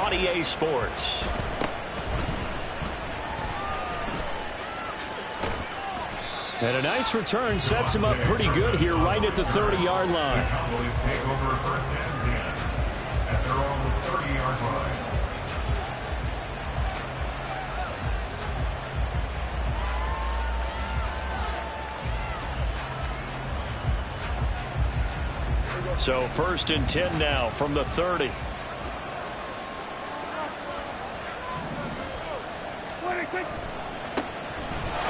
on EA Sports. And a nice return sets him up pretty good here right at the 30-yard line. Take over first and 10 at their own 30-yard line. So first and 10 now from the 30.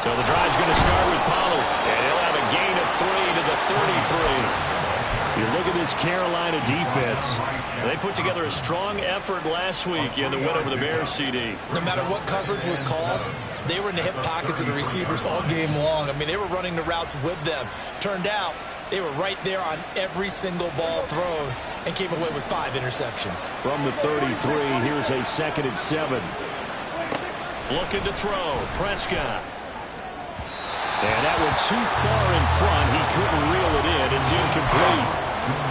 So the drive's going to start with Pollard, and he'll have a gain of 3 to the 33. You look at this Carolina defense. They put together a strong effort last week in the win over the Bears, CD. No matter what coverage was called, they were in the hip pockets of the receivers all game long. I mean, they were running the routes with them. Turned out they were right there on every single ball thrown and came away with 5 interceptions. From the 33, here's a 2nd and 7. Looking to throw, Prescott. And that one too far in front. He couldn't reel it in. It's incomplete.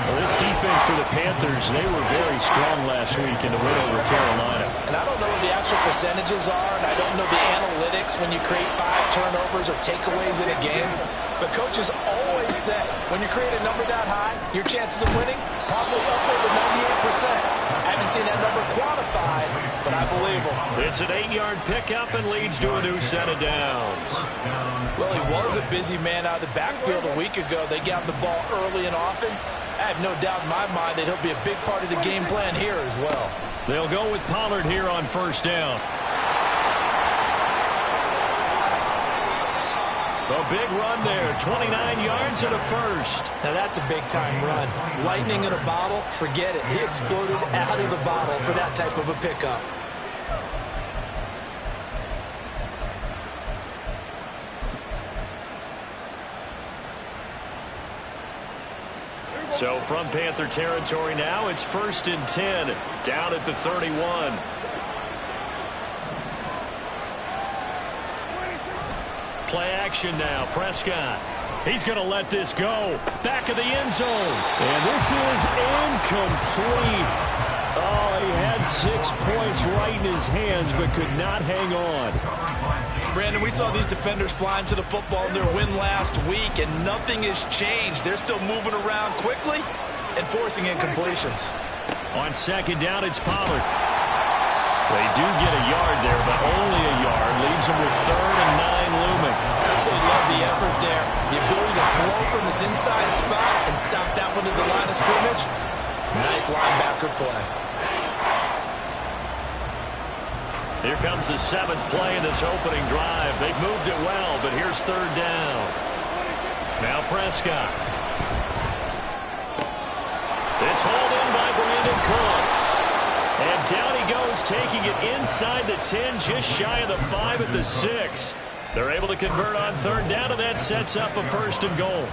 Well, this defense for the Panthers, they were very strong last week in the win over Carolina. And I don't know what the actual percentages are, and I don't know the analytics when you create 5 turnovers or takeaways in a game. But coaches always say, when you create a number that high, your chances of winning probably upward to 98%. I haven't seen that number quantified, but I believe them. It's an 8-yard pickup and leads to a new set of downs. Well, he was a busy man out of the backfield a week ago. They got the ball early and often. I have no doubt in my mind that he'll be a big part of the game plan here as well. They'll go with Pollard here on first down. A big run there, 29 yards and a first. Now that's a big-time run. Lightning in a bottle, forget it. He exploded out of the bottle for that type of a pickup. So from Panther territory now, it's 1st and 10, down at the 31. Play action now, Prescott. He's going to let this go. Back of the end zone. And this is incomplete. Oh, he had 6 points right in his hands, but could not hang on. Brandon, we saw these defenders flying to the football in their win last week, and nothing has changed. They're still moving around quickly and forcing incompletions. On 2nd down, it's Pollard. They do get a yard there, but only a yard. Leaves them with 3rd and 9 looming. Absolutely love the effort there. The ability to flow from his inside spot and stop that one at the line of scrimmage. Nice linebacker play. Here comes the 7th play in this opening drive. They've moved it well, but here's 3rd down. Now Prescott. It's hauled in by Brandon Cooks. And down he goes, taking it inside the 10, just shy of the 5 at the 6. They're able to convert on 3rd down, and that sets up a 1st and goal.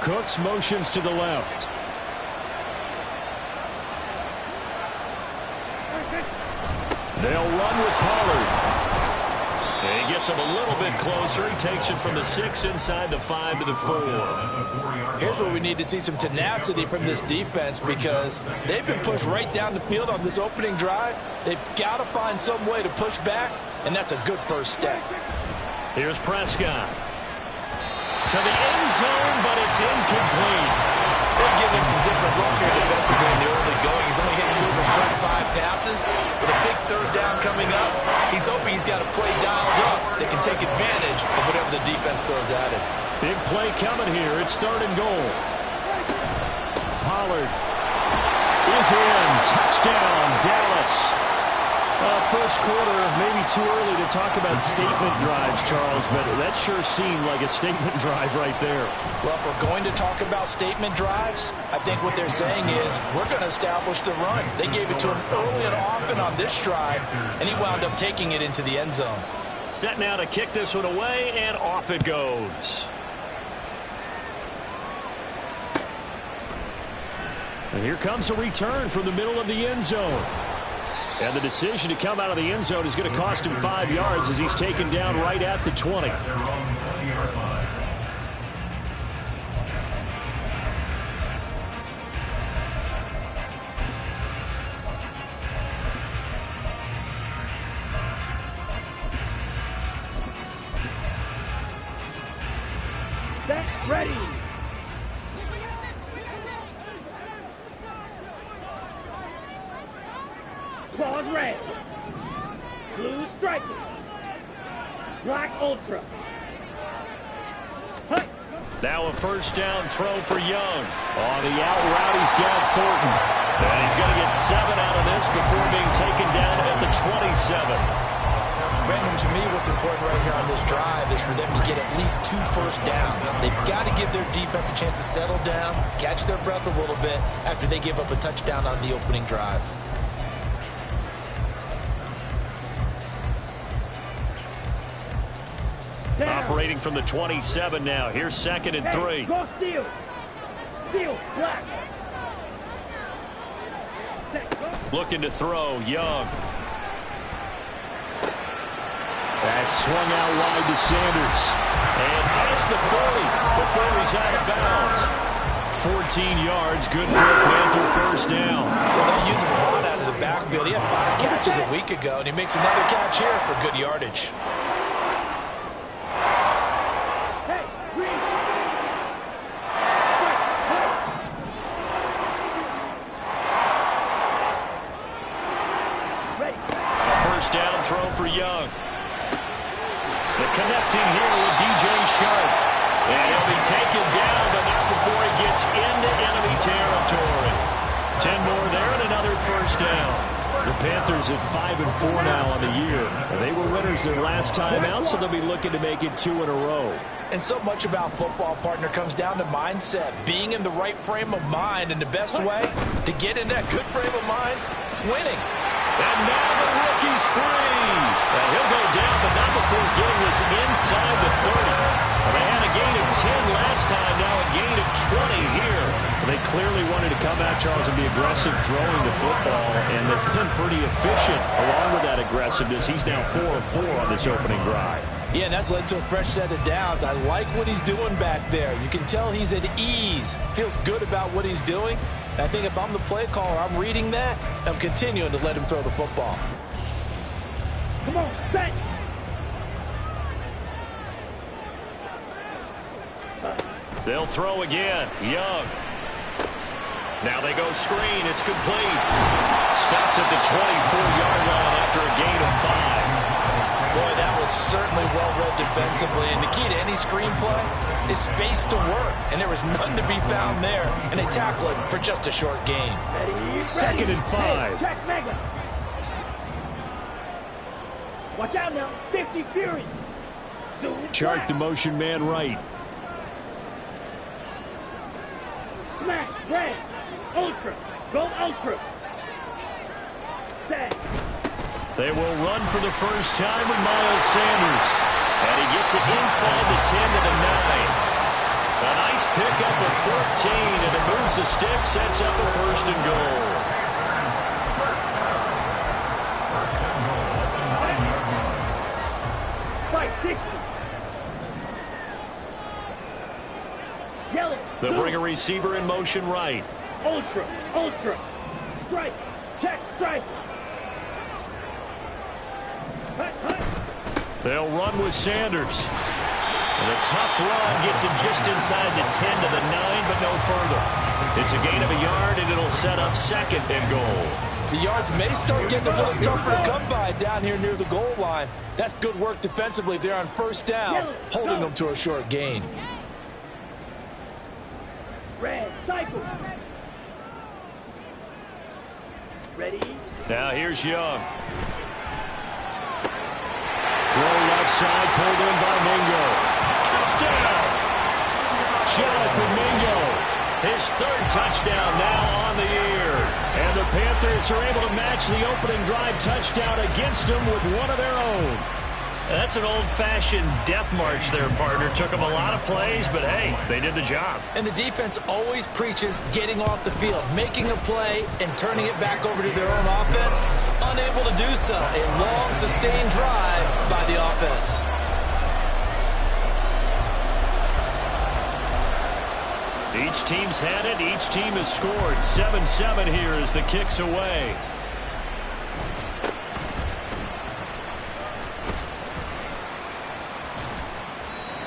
Cooks motions to the left. They'll run with Pollard. And he gets him a little bit closer. He takes it from the 6 inside the 5 to the 4. Here's where we need to see some tenacity from this defense, because they've been pushed right down the field on this opening drive. They've got to find some way to push back, and that's a good first step. Here's Prescott. To the end zone, but it's incomplete. They're giving some different looks here defensively in the early going. He's only hit 2 of his first 5 passes. With a big 3rd down coming up, he's hoping he's got a play dialed up that can take advantage of whatever the defense throws at him. Big play coming here. It's 3rd and goal. Pollard is in. Touchdown, Dallas. First quarter, maybe too early to talk about statement drives, Charles, but that sure seemed like a statement drive right there. Well, if we're going to talk about statement drives, I think what they're saying is we're going to establish the run. They gave it to him early and often on this drive, and he wound up taking it into the end zone. Set now to kick this one away, and off it goes. And here comes a return from the middle of the end zone. And the decision to come out of the end zone is going to cost him 5 yards as he's taken down right at the 20. Set, ready. Claws red. Blue striking. Black ultra. Hut. Now a first down throw for Young. On the out route, he's got Thornton. And he's going to get 7 out of this before being taken down at the 27. Brandon, to me, what's important right here on this drive is for them to get at least 2 first downs. They've got to give their defense a chance to settle down, catch their breath a little bit after they give up a touchdown on the opening drive. Down. Operating from the 27 now. Here's 2nd and 3. Go steal. Steal, black. Set, go. Looking to throw, Young. That's swung out wide to Sanders. And past the 40 before he's out of bounds. 14 yards, good for a Panther first down. Well, they use him a lot out of the backfield. He had 5 catches a week ago, and he makes another catch here for good yardage. Hey, green. Ready. A first down throw for Young. The connecting here with DJ Sharp. And he'll be taken down, but not before he gets into enemy territory. 10 more there and another first down. The Panthers at 5-4 now on the year. They were winners their last time out, so they'll be looking to make it 2 in a row. And so much about football, partner, comes down to mindset. Being in the right frame of mind, and the best way to get in that good frame of mind, winning. And now the rookie's free. And he'll go down, but not before getting this inside the 30. They had a gain of 10 last time, now a gain of 20 here. They clearly wanted to come out, Charles, and be aggressive throwing the football, and they've been pretty efficient along with that aggressiveness. He's now 4 of 4 on this opening drive. Yeah, and that's led to a fresh set of downs. I like what he's doing back there. You can tell he's at ease. Feels good about what he's doing. I think if I'm the play caller, I'm reading that. I'm continuing to let him throw the football. Come on, set. They'll throw again. Young. Now they go screen. It's complete. Stopped at the 24-yard line after a gain of 5. Boy, that was certainly well-read defensively. And the key to any screen play is space to work. And there was none to be found there. And they tackle it for just a short gain. Ready. 2nd and 5. Hey, check mega. Watch out now. 50 Fury. Chart the motion man right. Smash. Red. Ultra. Go ultra. Set. They will run for the first time with Miles Sanders. And he gets it inside the 10 to the 9. A nice pickup of 14, and it moves the stick, sets up a 1st and goal. Fight 60. Yellow. They'll blue. bring a receiver in motion right. Ultra. Ultra. Strike. Check. Strike. Hut, hut. They'll run with Sanders. And a tough run gets him just inside the 10 to the 9, but no further. It's a gain of a yard, and it'll set up 2nd and goal. The yards may start getting a little tougher to come by down here near the goal line. That's good work defensively there on first down, holding them to a short gain. Red. Cycle. Ready. Now here's Young. Throw left side, pulled in by Mingo. Touchdown! Jonathan Mingo, his 3rd touchdown now on the year. And the Panthers are able to match the opening drive touchdown against them with one of their own. That's an old-fashioned death march there, partner. Took them a lot of plays, but hey, they did the job. And the defense always preaches getting off the field, making a play, and turning it back over to their own offense. Unable to do so. A long, sustained drive by the offense. Each team's had it. Each team has scored. 7-7 here as the kick's away.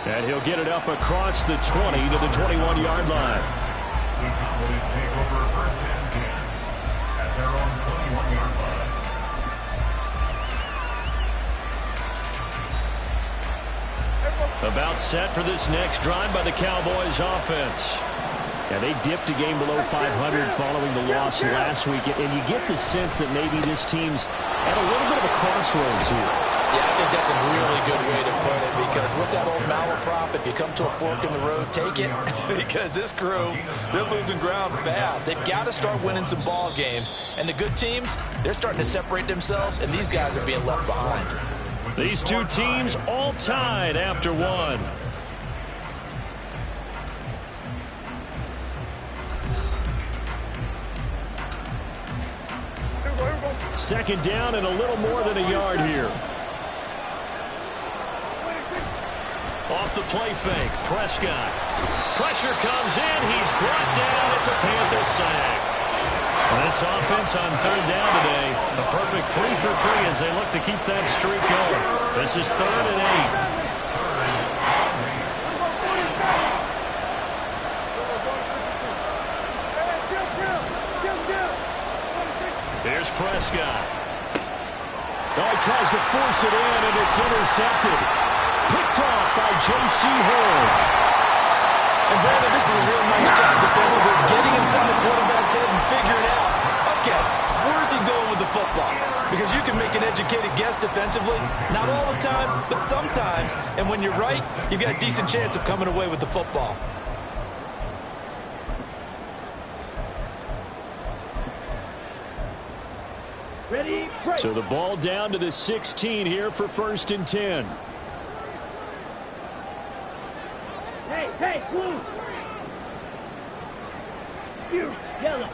And he'll get it up across the 20 to the 21-yard line. The Cowboys take over first and 10 at their own 21-yard line. About set for this next drive by the Cowboys offense. Yeah, they dipped a game below 500 following the loss last week, and you get the sense that maybe this team's at a little bit of a crossroads here. Yeah, I think that's a really good way to put it, because what's that old malaprop? If you come to a fork in the road, take it. Because this crew, they're losing ground fast. They've got to start winning some ball games. And the good teams, they're starting to separate themselves, and these guys are being left behind. These two teams all tied after one. Second down and a little more than a yard here. Off the play fake, Prescott. Pressure comes in, he's brought down. It's a Panther sack. This offense on third down today, a perfect 3 for 3 as they look to keep that streak going. This is 3rd and 8. Here's Prescott. Oh, he tries to force it in, and it's intercepted. Picked off by J.C. Horn. And Brandon, this is a real nice job defensively, getting inside the quarterback's head and figuring out, okay, where's he going with the football? Because you can make an educated guess defensively, not all the time, but sometimes. And when you're right, you've got a decent chance of coming away with the football. Ready, break. So the ball down to the 16 here for 1st and 10. Hey, blue. You, yellow.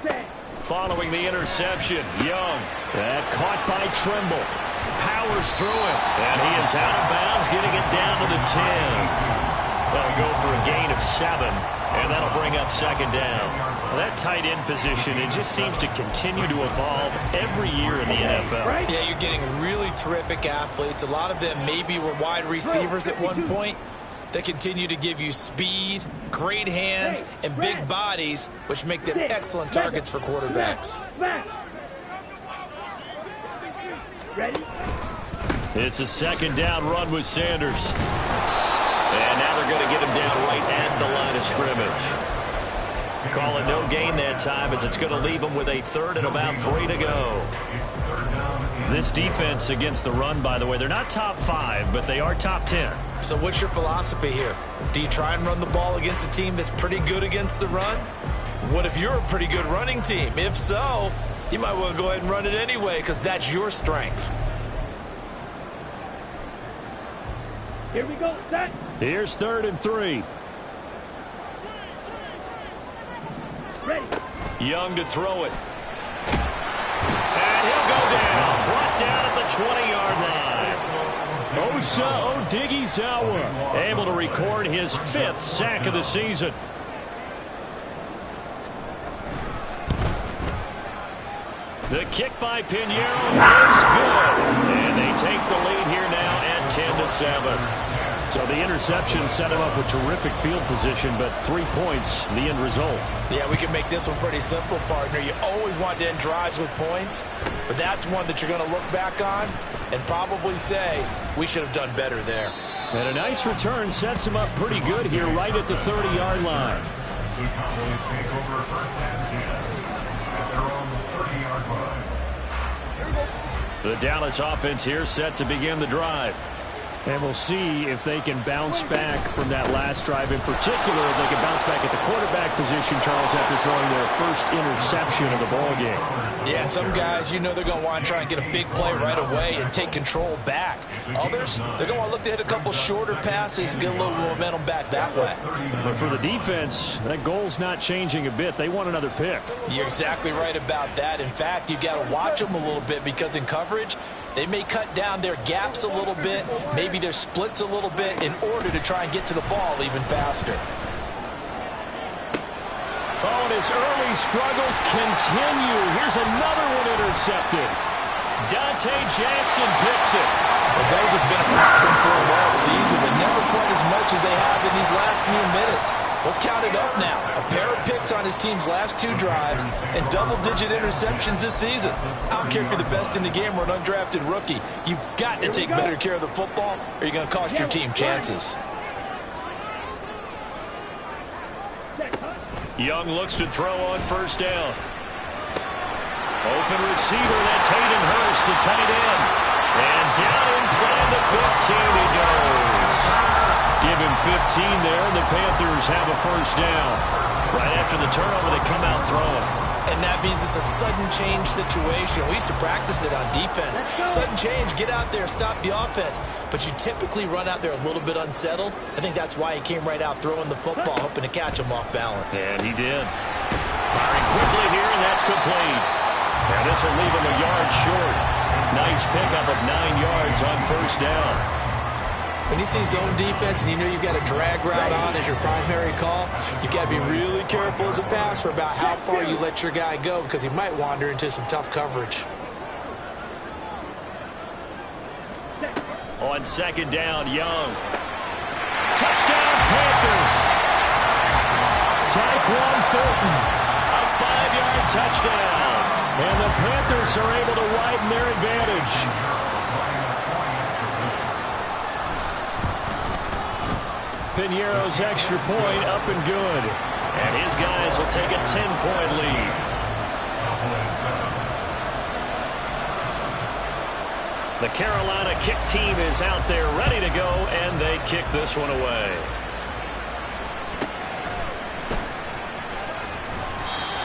Set. Following the interception, Young. That caught by Trimble. Powers through it. And he is out of bounds, getting it down to the 10. They'll go for a gain of 7, and that'll bring up 2nd down. Well, that tight end position, it just seems to continue to evolve every year in the NFL. Yeah, you're getting really terrific athletes. A lot of them maybe were wide receivers at one point. They continue to give you speed, great hands, and big bodies, which make them excellent targets for quarterbacks. Ready? It's a 2nd down run with Sanders. And now they're going to get him down right at the line of scrimmage. Call it no gain that time, as it's going to leave him with a 3rd and about 3 to go. This defense against the run, by the way, they're not top 5, but they are top 10. So what's your philosophy here? Do you try and run the ball against a team that's pretty good against the run? What if you're a pretty good running team? If so, you might well go ahead and run it anyway, because that's your strength. Here we go, set. Here's 3rd and 3. Ready. Young to throw it. And he'll go down. Brought down at the 20-yard line. Osa Odighizuwa able to record his 5th sack of the season. The kick by Pinheiro is good. And they take the lead here now at 10-7. So the interception set him up with terrific field position, but 3 points, the end result. Yeah, we can make this one pretty simple, partner. You always want to end drives with points, but that's one that you're going to look back on and probably say, we should have done better there. And a nice return sets him up pretty good here right at the 30-yard line. The Cowboys take over first and 10 at their own 30-yard line. The Dallas offense here set to begin the drive. And we'll see if they can bounce back from that last drive. In particular, if they can bounce back at the quarterback position, Charles, after throwing their first interception of the ball game. Yeah, and some guys, you know they're going to want to try and get a big play right away and take control back. Others, they're going to want to look to hit a couple shorter passes and get a little momentum back that way. But for the defense, that goal's not changing a bit. They want another pick. You're exactly right about that. In fact, you've got to watch them a little bit, because in coverage, they may cut down their gaps a little bit, maybe their splits a little bit, in order to try and get to the ball even faster. Oh, and his early struggles continue. Here's another one intercepted. Dante Jackson picks it. Well, those have been a problem for him all season, but never quite as much as they have in these last few minutes. Let's count it up now. A pair of picks on his team's last 2 drives and double-digit interceptions this season. I don't care if you're the best in the game or an undrafted rookie. You've got to take better care of the football or you're going to cost your team chances. Young looks to throw on first down. Open receiver, that's Hayden Hurst, the tight end. And down inside the 15 he goes. Give him 15 there, and the Panthers have a first down. Right after the turnover, they come out throwing. And that means it's a sudden change situation. We used to practice it on defense. Sudden change, get out there, stop the offense. But you typically run out there a little bit unsettled. I think that's why he came right out throwing the football, hoping to catch him off balance. And he did. Firing quickly here, and that's complete. And this will leave him a yard short. Nice pickup of 9 yards on first down. When you see zone defense and you know you've got a drag route on as your primary call, you've got to be really careful as a passer about how far you let your guy go because he might wander into some tough coverage. On second down, Young. Touchdown, Panthers. Tyquan Thornton, a 5-yard touchdown. And the Panthers are able to widen their advantage. Piñeiro's extra point up and good. And his guys will take a 10-point lead. The Carolina kick team is out there ready to go, and they kick this one away.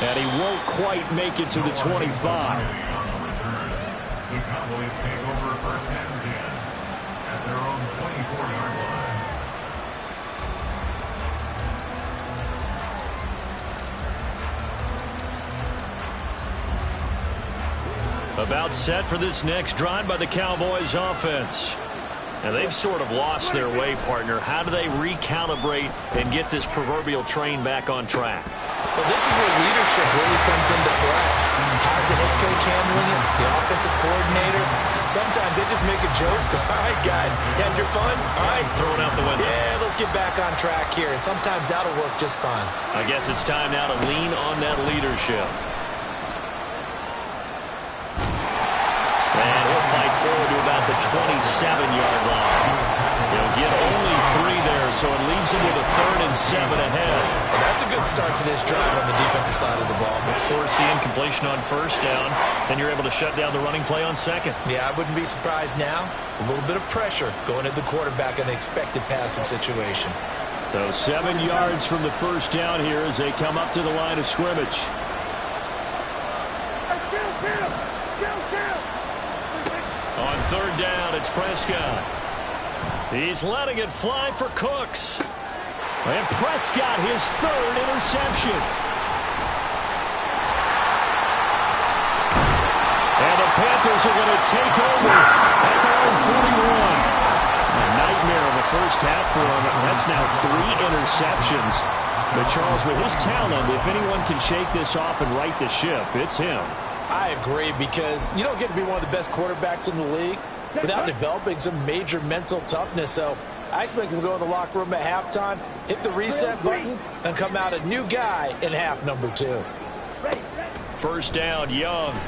And he won't quite make it to the 25. The Cowboys take over first and 10 at their own 24-yard line. About set for this next drive by the Cowboys offense. Now they've sort of lost their way, partner. How do they recalibrate and get this proverbial train back on track? Well, this is where leadership really comes into play. How's the head coach handling it? The offensive coordinator? Sometimes they just make a joke. All right, guys, had your fun? All right. Throw it out the window. Yeah, let's get back on track here. And sometimes that'll work just fine. I guess it's time now to lean on that leadership. And he'll fight forward to about the 27-yard line. He'll get only 3 there, so it leaves him with a 3rd and 7 ahead. Well, that's a good start to this drive on the defensive side of the ball. Force the incompletion on first down, then you're able to shut down the running play on second. Yeah, I wouldn't be surprised now. A little bit of pressure going at the quarterback in an expected passing situation. So 7 yards from the first down here as they come up to the line of scrimmage. On third down, it's Prescott. He's letting it fly for Cooks. And Prescott, his 3rd interception. And the Panthers are going to take over at their own 41. A nightmare of a first half for him. That's now 3 interceptions. But Charles, with his talent, if anyone can shake this off and right the ship, it's him. I agree, because you don't get to be one of the best quarterbacks in the league without developing some major mental toughness. So I expect him to go in the locker room at halftime, hit the reset button, and come out a new guy in half number 2. First down, Young.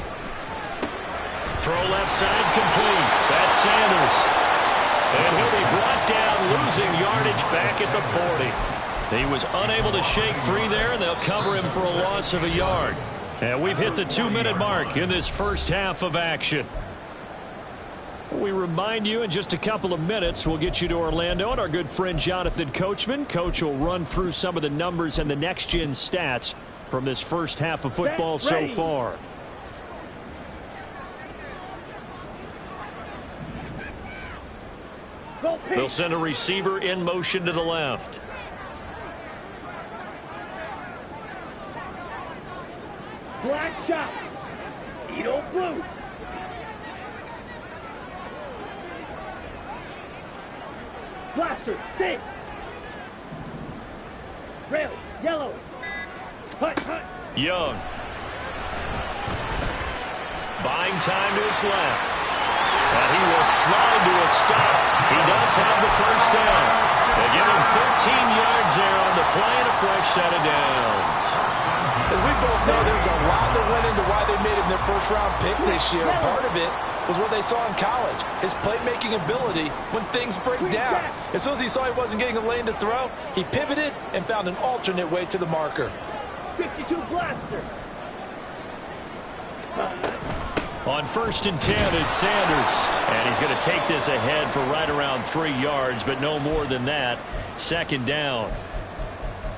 Throw left side complete. That's Sanders. And he'll be brought down, losing yardage back at the 40. He was unable to shake free there, and they'll cover him for a loss of a yard. And we've hit the 2-minute mark in this first half of action. We remind you in just a couple of minutes we'll get you to Orlando and our good friend Jonathan Coachman. Coach will run through some of the numbers and the next-gen stats from this first half of football so far. They'll send a receiver in motion to the left. Black shot. Edo blue. Blaster. Stick. Rail. Yellow. Hut. Young. buying time to his left. And he will slide to a stop. He does have the first down. They give him 13 yards there on the play and a fresh set of downs. As we both know, there's a lot that went into why they made him their first-round pick this year. Part of it was what they saw in college, his playmaking ability when things break down. As soon as he saw he wasn't getting a lane to throw, he pivoted and found an alternate way to the marker. 52 blaster. On 1st and 10, it's Sanders. And he's going to take this ahead for right around 3 yards, but no more than that. 2nd down.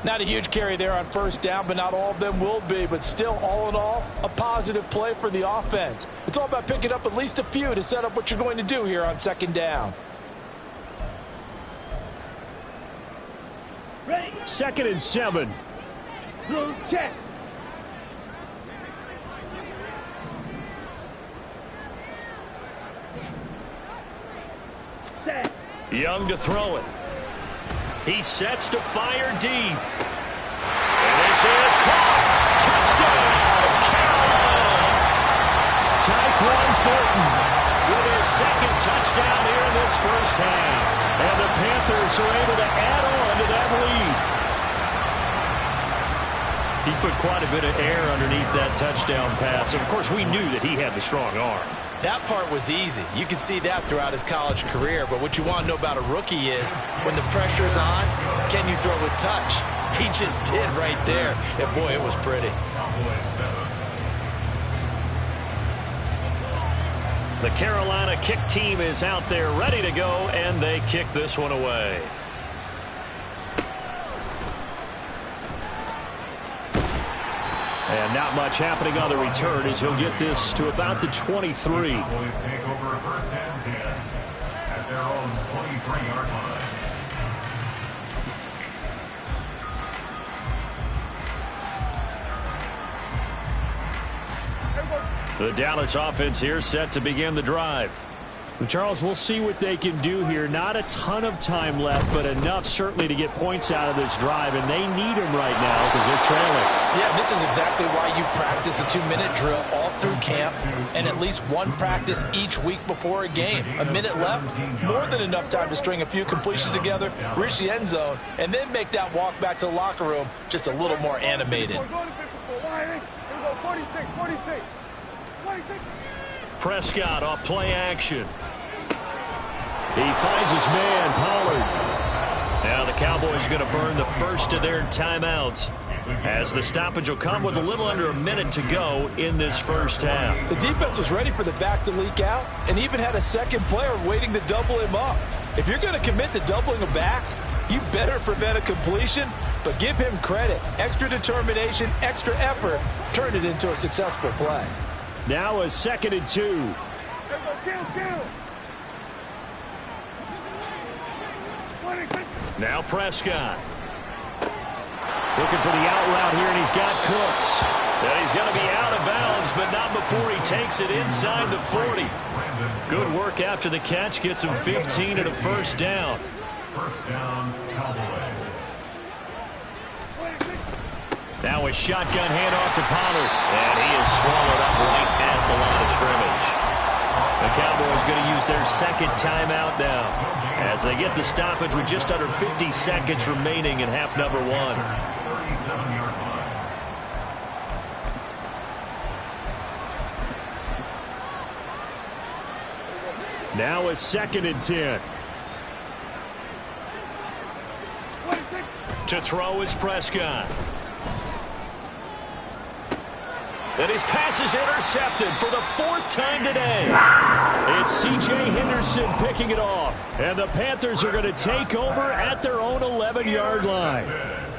Not a huge carry there on 1st down, but not all of them will be. But still, all in all, a positive play for the offense. It's all about picking up at least a few to set up what you're going to do here on 2nd down. Ready. 2nd and 7. Blue check. Set. Young to throw it. He sets to fire deep. And this is caught. Touchdown, Carolina. Tyquan Thornton with his 2nd touchdown here in this first half. And the Panthers are able to add on to that lead. He put quite a bit of air underneath that touchdown pass. Of course, we knew that he had the strong arm. That part was easy. You can see that throughout his college career. But what you want to know about a rookie is when the pressure's on, can you throw with touch? He just did right there. And, boy, it was pretty. The Carolina kick team is out there ready to go, and they kick this one away. And not much happening on the return as he'll get this to about the 23. Cowboys take over 1st and 10 at their own 23-yard line. The Dallas offense here set to begin the drive. Charles, we'll see what they can do here. Not a ton of time left, but enough certainly to get points out of this drive, and they need them right now because they're trailing. Yeah, this is exactly why you practice a 2-minute drill all through camp and at least one practice each week before a game. A minute left, more than enough time to string a few completions together, reach the end zone, and then make that walk back to the locker room just a little more animated. Prescott off play action. He finds his man, Pollard. Now the Cowboys going to burn the first of their timeouts as the stoppage will come with a little under a minute to go in this first half. The defense was ready for the back to leak out and even had a second player waiting to double him up. If you're going to commit to doubling a back, you better prevent a completion, but give him credit. Extra determination, extra effort, turned it into a successful play. Now a 2nd and 2. Now Prescott. Looking for the out route here, and he's got Cooks. And he's going to be out of bounds, but not before he takes it inside the 40. Good work after the catch. Gets him 15 and a first down. First down, Cowboys. Now a shotgun handoff to Pollard. And he is swallowed up right at the line of scrimmage. The Cowboys going to use their 2nd timeout now as they get the stoppage with just under 50 seconds remaining in half number 1. 37-yard line. Now a 2nd and 10. To throw is Prescott. And his pass is intercepted for the 4th time today. It's C.J. Henderson picking it off. And the Panthers are going to take over at their own 11-yard line.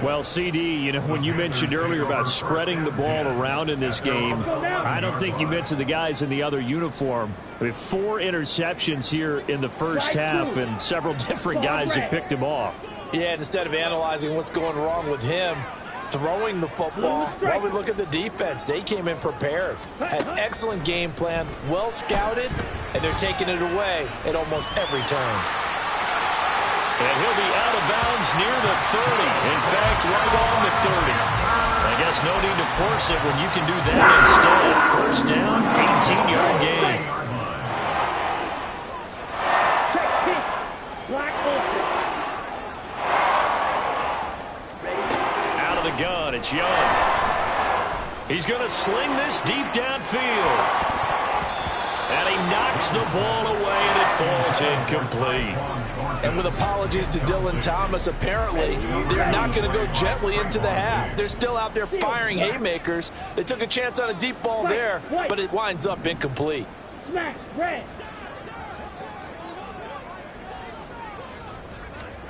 Well, CD, you know, when you mentioned earlier about spreading the ball around in this game, I don't think you mentioned the guys in the other uniform. We have 4 interceptions here in the first half, and several different guys have picked him off. Yeah, instead of analyzing what's going wrong with him, throwing the football, while we look at the defense, they came in prepared. Had excellent game plan, well scouted, and they're taking it away at almost every turn. And he'll be out of bounds near the 30. In fact, right on the 30. I guess no need to force it when you can do that instead. First down, 18-yard gain. Check pitch. Black open. Out of the gun, it's Young. He's going to sling this deep downfield. And he knocks the ball away, and it falls incomplete. And with apologies to Dylan Thomas, apparently they're not going to go gently into the half. They're still out there firing haymakers. They took a chance on a deep ball there, but it winds up incomplete. Smash. Red.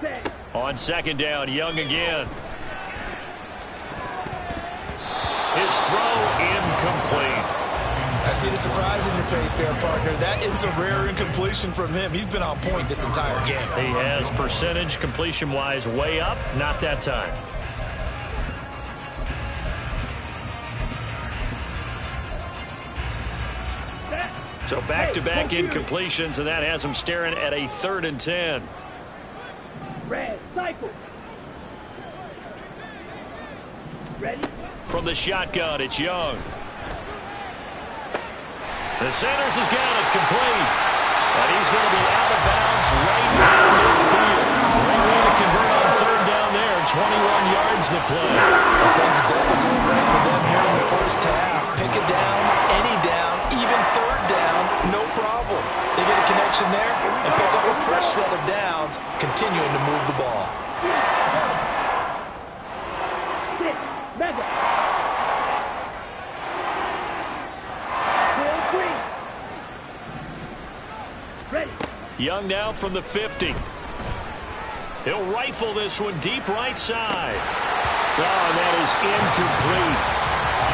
Set. On second down, Young again. His throw incomplete. I see the surprise in your face there, partner. That is a rare incompletion from him. He's been on point this entire game. He has percentage completion-wise way up, not that time. So back-to-back incompletions, and that has him staring at a 3rd and 10. Red. Cycle. Ready? From the shotgun, it's Young. The Sanders has got it complete. And he's going to be out of bounds right down midfield. Great way to convert on 3rd down there. 21 yards the play. Well, things are definitely going right for them here in the first half. Pick it down, any down, even 3rd down, no problem. They get a connection there and pick up a fresh set of downs, continuing to move the ball. Six. Mega. Ready. Young now from the 50. He'll rifle this one deep right side. Oh, and that is incomplete.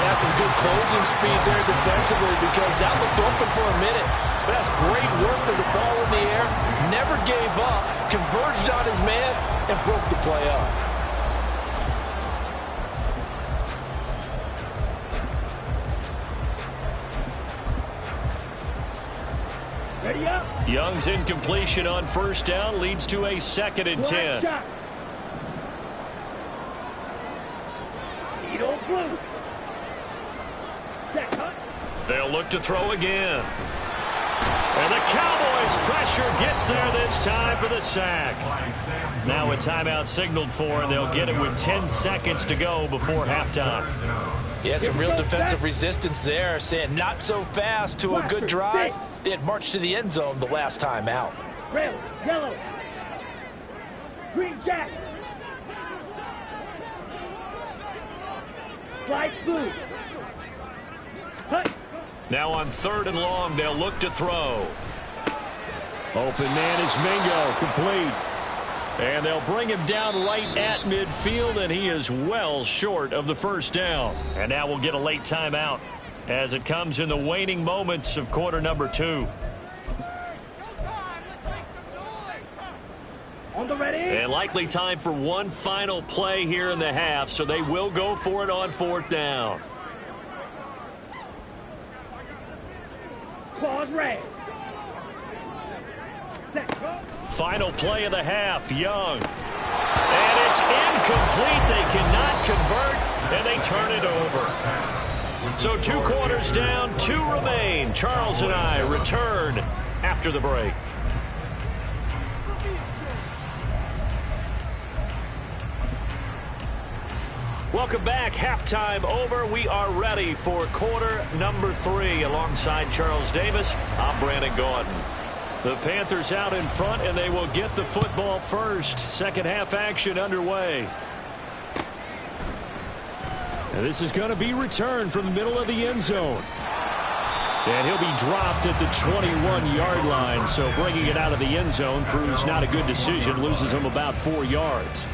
That's some good closing speed there defensively because that looked open for a minute. But that's great work with the ball in the air. Never gave up, converged on his man, and broke the play up. Ready up. Young's incompletion on 1st down leads to a 2nd and 10. Shot. Edo blue. Set cut. They'll look to throw again. And the Cowboys' pressure gets there this time for the sack. Now a timeout signaled for, and they'll get it with 10 seconds to go before halftime. Yeah, some real defensive resistance there, saying not so fast to a good drive. They had marched to the end zone the last time out. Red. Yellow. Green jack. Light blue. Cut. Now on 3rd and long, they'll look to throw. Open man is Mingo, complete. And they'll bring him down right at midfield, and he is well short of the 1st down. And now we'll get a late timeout as it comes in the waning moments of quarter number 2. On the ready. And likely time for one final play here in the half, so they will go for it on 4th down. Pause red. Set. Final play of the half, Young. And it's incomplete. They cannot convert, and they turn it over. So 2 quarters down, 2 remain. Charles and I return after the break. Welcome back. Halftime over. We are ready for quarter number 3. Alongside Charles Davis, I'm Brandon Gordon. The Panthers out in front, and they will get the football first. Second half action underway. And this is going to be returned from the middle of the end zone. And he'll be dropped at the 21-yard line. So bringing it out of the end zone proves not a good decision. Loses him about 4 yards.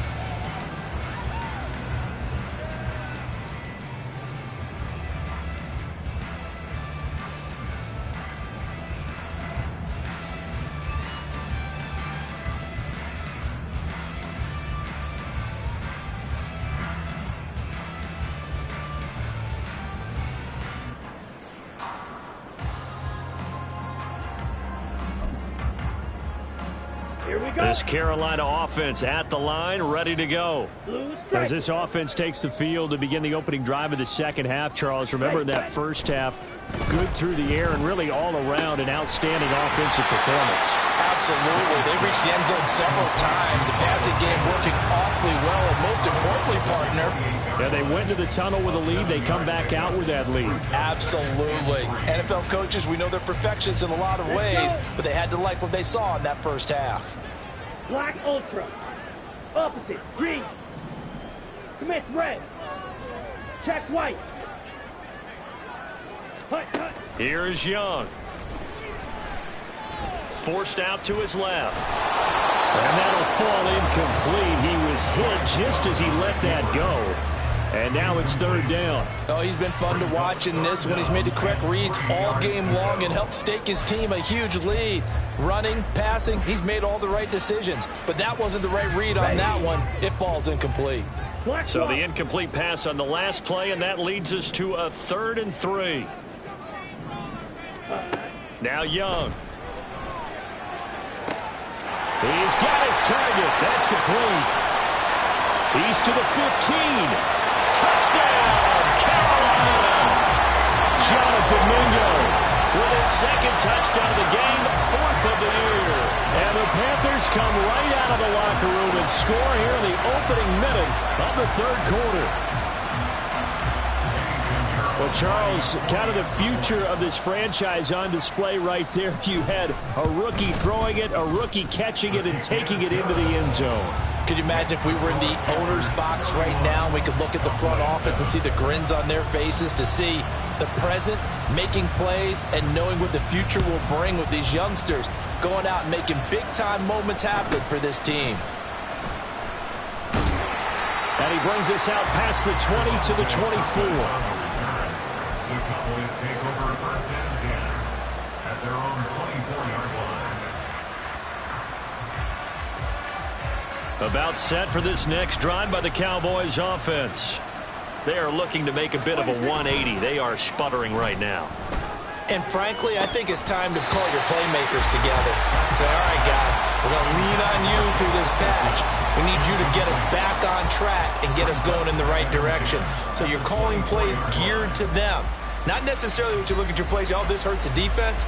Here we go. This Carolina offense at the line, ready to go. As this offense takes the field to begin the opening drive of the second half, Charles, remember in that first half, good through the air and really all around an outstanding offensive performance. Absolutely. They reached the end zone several times. The passing game working awfully well. And most importantly, partner, yeah, they went to the tunnel with a lead. They come back out with that lead. absolutely. NFL coaches, we know they're perfectionists in a lot of ways, but they had to like what they saw in that first half. Black ultra. Opposite. Green. Commit red. Check white. Hut, hut. Here's Young. Forced out to his left. And that'll fall incomplete. He was hit just as he let that go. And now it's third down. Oh, he's been fun to watch in this when he's made the correct reads all game long and helped stake his team a huge lead. Running, passing, he's made all the right decisions. But that wasn't the right read on that one. It falls incomplete. So the incomplete pass on the last play, and that leads us to a 3rd and 3. Now Young. He's got his target. That's complete. He's to the 15. Touchdown, Carolina! Jonathan Mingo with his second touchdown of the game, 4th of the year. And the Panthers come right out of the locker room and score here in the opening minute of the 3rd quarter. Well, Charles, kind of the future of this franchise on display right there. You had a rookie throwing it, a rookie catching it, and taking it into the end zone. Could you imagine if we were in the owner's box right now and we could look at the front office and see the grins on their faces, to see the present making plays and knowing what the future will bring with these youngsters going out and making big-time moments happen for this team. And he brings us out past the 20 to the 24. The Cowboys take over 1st and 10 at their own 24-yard line. About set for this next drive by the Cowboys offense. They are looking to make a bit of a 180. They are sputtering right now. And frankly, I think it's time to call your playmakers together. Say, all right, guys, we're going to lean on you through this patch. We need you to get us back on track and get us going in the right direction. So you're calling plays geared to them. Not necessarily when you look at your plays, oh, this hurts the defense.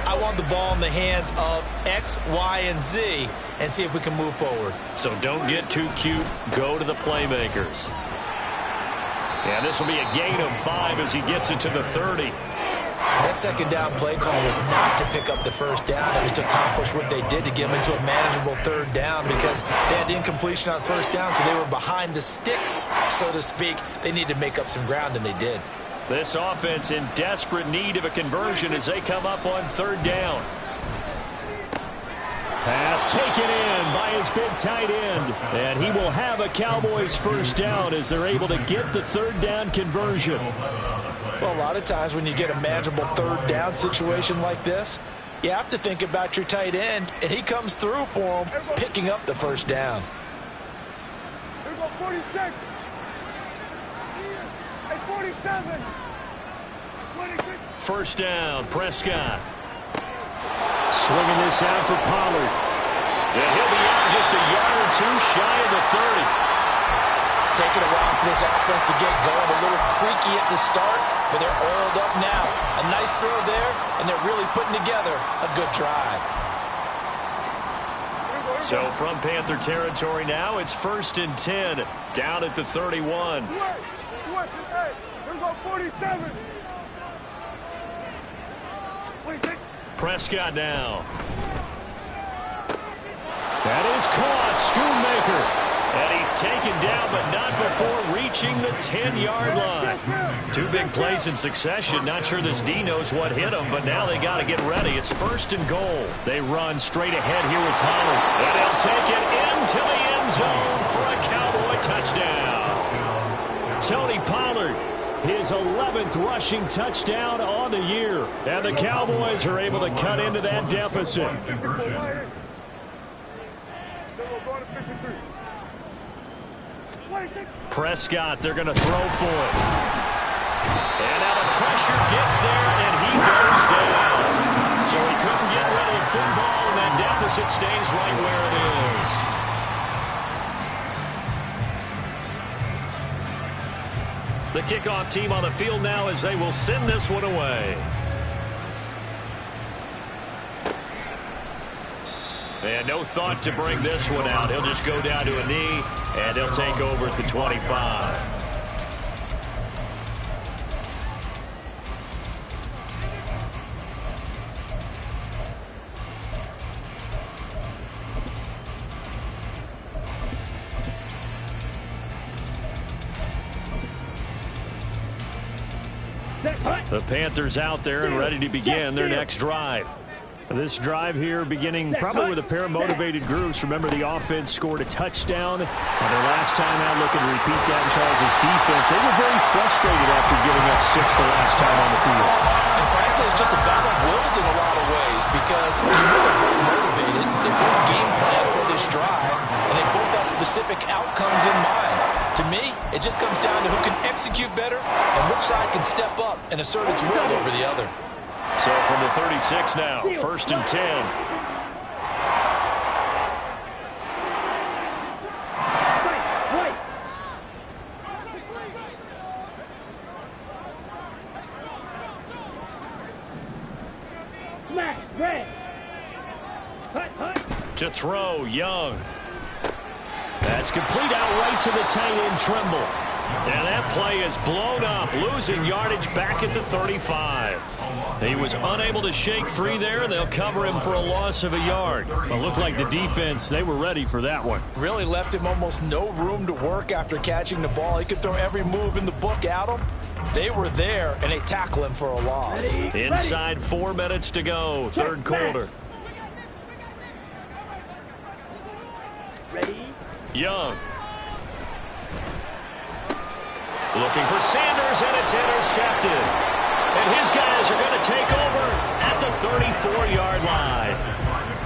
I want the ball in the hands of X, Y, and Z and see if we can move forward. So don't get too cute. Go to the playmakers. And this will be a gain of 5 as he gets it to the 30. That second down play call was not to pick up the first down. It was to accomplish what they did to get them into a manageable third down because they had incompletion on first down, so they were behind the sticks, so to speak. They needed to make up some ground, and they did. This offense in desperate need of a conversion as they come up on third down. Pass taken in by his big tight end. And he will have a Cowboys first down as they're able to get the third down conversion. Well, a lot of times when you get a manageable third down situation like this, you have to think about your tight end, and he comes through for him, picking up the first down. Here we go, 46. Hey, 47. 26. First down, Prescott. Swinging this out for Pollard. And he'll be out just a yard or two shy of the 30. It's taken a while for this offense to get going. A little creaky at the start, but they're oiled up now. A nice throw there, and they're really putting together a good drive. So from Panther territory now, it's 1st and 10, down at the 31. Here we go, 47. 26. Prescott now. That is caught, Schoonmaker. And he's taken down, but not before reaching the 10-yard line. Two big plays in succession. Not sure this D knows what hit him, but now they got to get ready. It's 1st and goal. They run straight ahead here with Pollard. And they'll take it into the end zone for a Cowboy touchdown. Tony Pollard, his 11th rushing touchdown on the year. And the Cowboys are able to cut into that deficit. Prescott, they're going to throw for it. And now the pressure gets there, and he goes down. So he couldn't get rid of the football, and that deficit stays right where it is. The kickoff team on the field now as they will send this one away. And no thought to bring this one out. He'll just go down to a knee, and he'll take over at the 25. The Panthers out there and ready to begin their next drive. This drive here beginning probably with a pair of motivated groups. Remember, the offense scored a touchdown. And their last time out, looking to repeat that in Charles' defense. They were very frustrated after giving up 6 the last time on the field. And frankly, it's just a battle of wills in a lot of ways because they're both motivated. They both game plan for this drive, and they both have specific outcomes in mind. To me, it just comes down to who can execute better and which side can step up and assert its will over the other. So from the 36 now, 1st and 10. To throw, Young. That's complete out right to the tight end, Trimble. And that play is blown up, losing yardage back at the 35. He was unable to shake free there. They'll cover him for a loss of a yard. Well, looked like the defense, they were ready for that one. Really left him almost no room to work after catching the ball. He could throw every move in the book at him. They were there, and they tackle him for a loss. Inside 4 minutes to go, third quarter. Young. Looking for Sanders, and it's intercepted. And his guys are going to take over at the 34-yard line.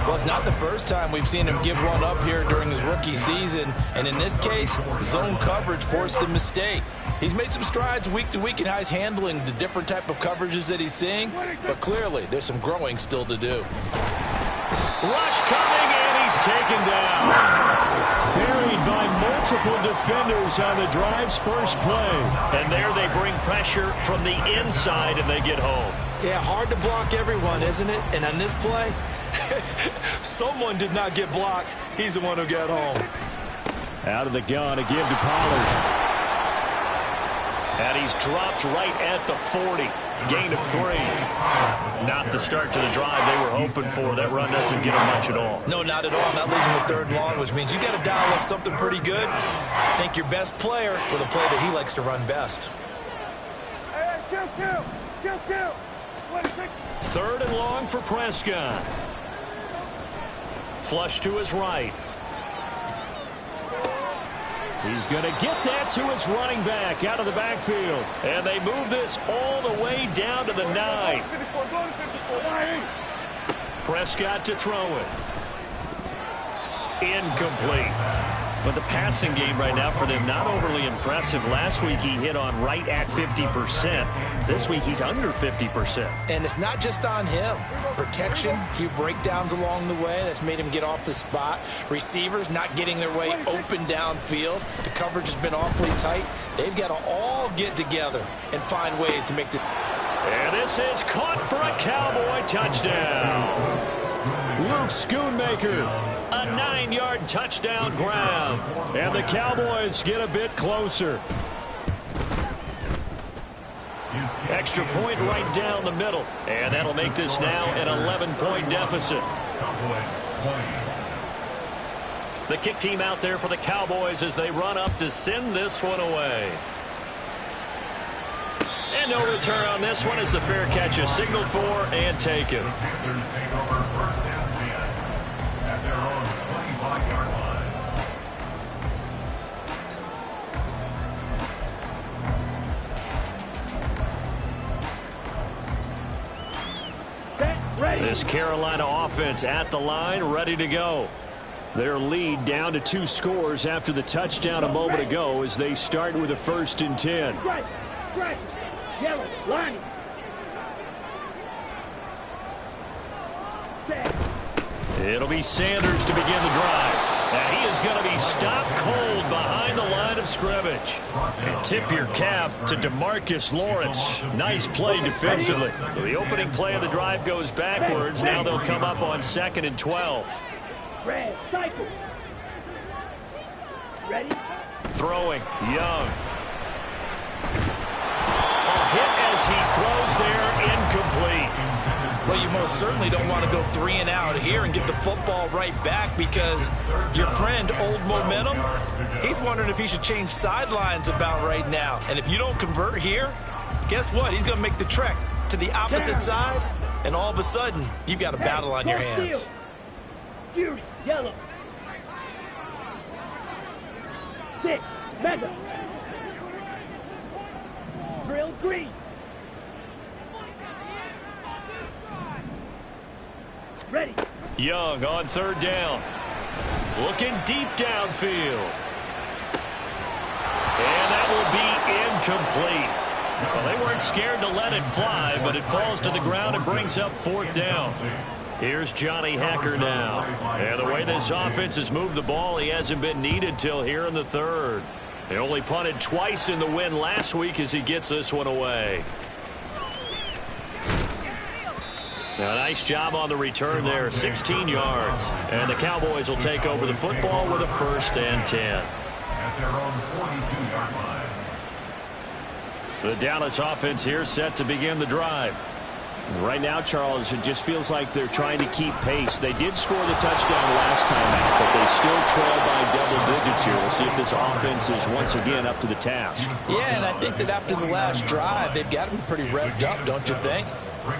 Well, it's not the first time we've seen him give one up here during his rookie season. And in this case, zone coverage forced the mistake. He's made some strides week to week in how he's handling the different type of coverages that he's seeing. But clearly, there's some growing still to do. Rush coming, and he's taken down. Buried by multiple defenders on the drive's first play. And there they bring pressure from the inside, and they get home. Yeah, hard to block everyone, isn't it? And on this play, someone did not get blocked. He's the one who got home. Out of the gun, a give to Pollard. And he's dropped right at the 40. Gain of 3. Not the start to the drive they were hoping for. That run doesn't get him much at all. No, not at all. That leaves him with 3rd and long, which means you got to dial up something pretty good. Think your best player with a play that he likes to run best. Hey, kill. 3rd and long for Prescott. Flush to his right. He's going to get that to his running back out of the backfield. And they move this all the way down to the 9. Prescott to throw it. Incomplete. But the passing game right now for them, not overly impressive. Last week he hit on right at 50%. This week he's under 50%. And it's not just on him. Protection, a few breakdowns along the way. That's made him get off the spot. Receivers not getting their way open downfield. The coverage has been awfully tight. They've got to all get together and find ways to make the... And this is caught for a Cowboy touchdown. Luke Schoonmaker. A 9-yard touchdown grab. And the Cowboys get a bit closer. Extra point right down the middle. And that'll make this now an 11-point deficit. The kick team out there for the Cowboys as they run up to send this one away. And no return on this one as the fair catch is signaled for and taken. This Carolina offense at the line, ready to go. Their lead down to 2 scores after the touchdown a moment ago as they start with a 1st and 10. Right. Yellow, line. It'll be Sanders to begin the drive. And he is going to be stopped cold behind the line of scrimmage. And tip your cap to DeMarcus Lawrence. Nice play defensively. So the opening play of the drive goes backwards. Now they'll come up on 2nd and 12. Red, cycle. Ready? Throwing, Young. A hit as he throws there, incomplete. Well, you most certainly don't want to go 3 and out here and get the football right back, because your friend, Old Momentum, he's wondering if he should change sidelines about right now. And if you don't convert here, guess what? He's going to make the trek to the opposite side, and all of a sudden, you've got a battle on your hands. Fury, yellow. 6, mega. Drill green. Ready. Young on 3rd down. Looking deep downfield. And that will be incomplete. Well, they weren't scared to let it fly, but it falls to the ground and brings up 4th down. Here's Johnny Hacker now. And the way this offense has moved the ball, he hasn't been needed till here in the 3rd. They only punted twice in the win last week as he gets this one away. Now, nice job on the return there, 16 yards. And the Cowboys will take over the football with a 1st and 10. At their own 42-yard line. The Dallas offense here set to begin the drive. Right now, Charles, it just feels like they're trying to keep pace. They did score the touchdown last time out, but they still trail by double digits here. We'll see if this offense is once again up to the task. Yeah, and I think that after the last drive, they've got to be pretty revved up, don't you think?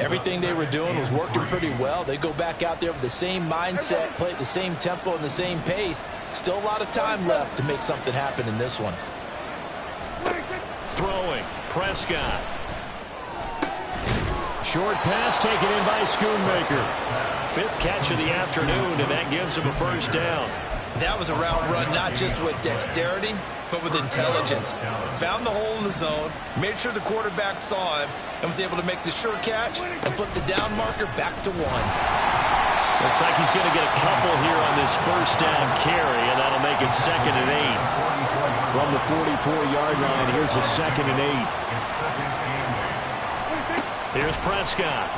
Everything they were doing was working pretty well. They go back out there with the same mindset, play at the same tempo and the same pace. Still a lot of time left to make something happen in this one. Throwing, Prescott. Short pass taken in by Schoonmaker. 5th catch of the afternoon, and that gives him a 1st down. That was a route run not just with dexterity, but with intelligence. Found the hole in the zone, made sure the quarterback saw him, and was able to make the sure catch and flip the down marker back to 1. Looks like he's going to get a couple here on this 1st down carry, and that'll make it 2nd and 8. From the 44-yard line, here's a 2nd and 8. Here's Prescott.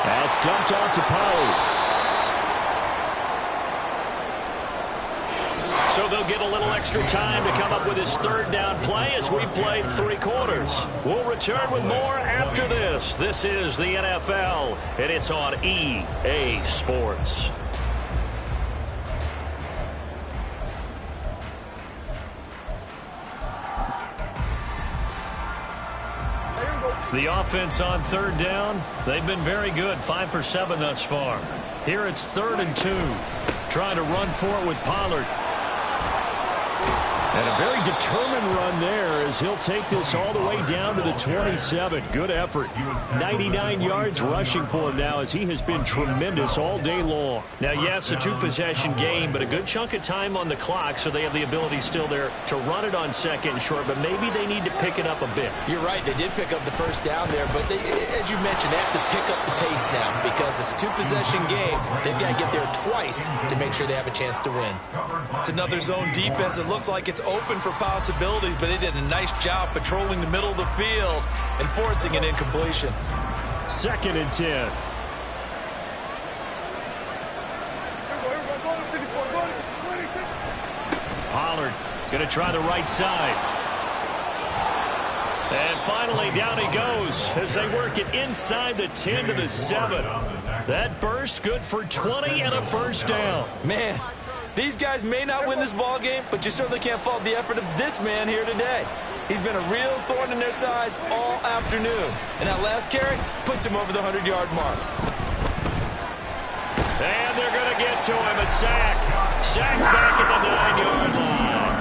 That's dumped off to Pollard. So they'll get a little extra time to come up with his 3rd down play as we've played 3 quarters. We'll return with more after this. This is the NFL, and it's on EA Sports. The offense on 3rd down, they've been very good, 5 for 7 thus far. Here it's 3rd and 2. Trying to run for it with Pollard. And a very determined run there as he'll take this all the way down to the 27. Good effort. 99 yards rushing for him now as he has been tremendous all day long. Now, yes, a 2-possession game, but a good chunk of time on the clock, so they have the ability still there to run it on 2nd and short, but maybe they need to pick it up a bit. You're right. They did pick up the 1st down there, but as you mentioned, they have to pick up the pace now because it's a 2-possession game. They've got to get there twice to make sure they have a chance to win. It's another zone defense. It looks like it's open for possibilities, but they did a nice job patrolling the middle of the field and forcing an incompletion. 2nd and 10. Pollard going to try the right side. And finally, down he goes as they work it inside the 10 to the 7. That burst good for 20 and a 1st down. Man, these guys may not win this ball game, but you certainly can't fault the effort of this man here today. He's been a real thorn in their sides all afternoon. And that last carry puts him over the 100-yard mark. And they're going to get to him. A sack. Sack back at the 9-yard line.